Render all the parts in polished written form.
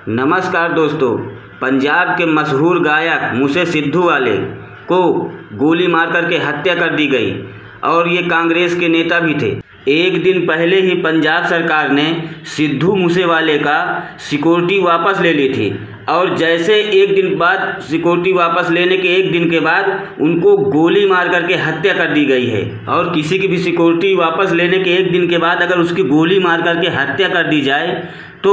नमस्कार दोस्तों। पंजाब के मशहूर गायक मूसे सिद्धू वाले को गोली मार करके हत्या कर दी गई और ये कांग्रेस के नेता भी थे। एक दिन पहले ही पंजाब सरकार ने सिद्धू मूसेवाले का सिक्योरिटी वापस ले ली थी और जैसे एक दिन बाद सिक्योरिटी वापस लेने के एक दिन के बाद उनको गोली मार करके हत्या कर दी गई है। और किसी की भी सिक्योरिटी वापस लेने के एक दिन के बाद अगर उसकी गोली मार करके हत्या कर दी जाए तो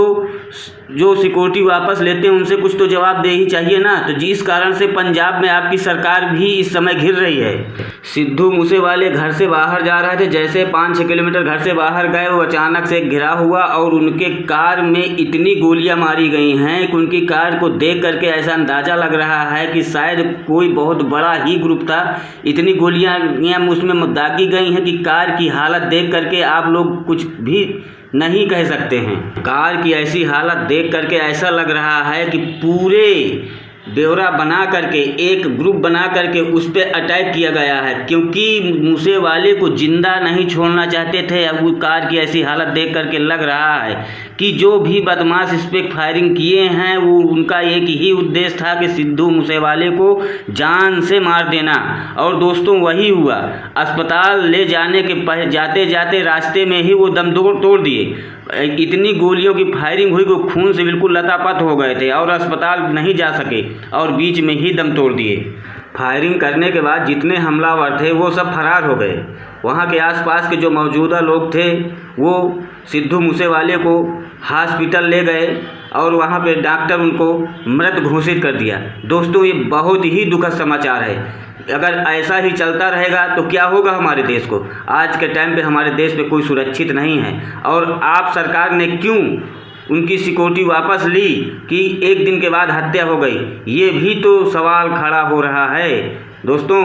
जो सिक्योरिटी वापस लेते हैं उनसे कुछ तो जवाब दे ही चाहिए ना। तो जिस कारण से पंजाब में आपकी सरकार भी इस समय घिर रही है। सिद्धू मूसेवाले घर से बाहर जा रहे थे, जैसे 5-6 किलोमीटर घर से बाहर गए वो अचानक से घिराव हुआ और उनके कार में इतनी गोलियां मारी गई हैं कि उनकी कार को देख करके ऐसा अंदाज़ा लग रहा है कि शायद कोई बहुत बड़ा ही ग्रुप था। इतनी गोलियां उसमें दागी गई हैं कि कार की हालत देख करके आप लोग कुछ भी नहीं कह सकते हैं। कार की ऐसी हालत देख करके ऐसा लग रहा है कि पूरे ब्यौरा बना करके एक ग्रुप बना करके उस पर अटैक किया गया है, क्योंकि मूसेवाले को जिंदा नहीं छोड़ना चाहते थे। अब वो कार की ऐसी हालत देख करके लग रहा है कि जो भी बदमाश इस पर फायरिंग किए हैं वो उनका एक ही उद्देश्य था कि सिद्धू मूसेवाले को जान से मार देना। और दोस्तों वही हुआ। अस्पताल ले जाने के जाते जाते रास्ते में ही वो दम तोड़ दिए। इतनी गोलियों की फायरिंग हुई कि खून से बिल्कुल लथापथ हो गए थे और अस्पताल नहीं जा सके और बीच में ही दम तोड़ दिए। फायरिंग करने के बाद जितने हमलावर थे वो सब फरार हो गए। वहाँ के आसपास के जो मौजूदा लोग थे वो सिद्धू मूसेवाले को हॉस्पिटल ले गए और वहाँ पे डॉक्टर उनको मृत घोषित कर दिया। दोस्तों ये बहुत ही दुखद समाचार है। अगर ऐसा ही चलता रहेगा तो क्या होगा हमारे देश को। आज के टाइम पे हमारे देश में कोई सुरक्षित नहीं है। और आप सरकार ने क्यों उनकी सिक्योरिटी वापस ली कि एक दिन के बाद हत्या हो गई, ये भी तो सवाल खड़ा हो रहा है। दोस्तों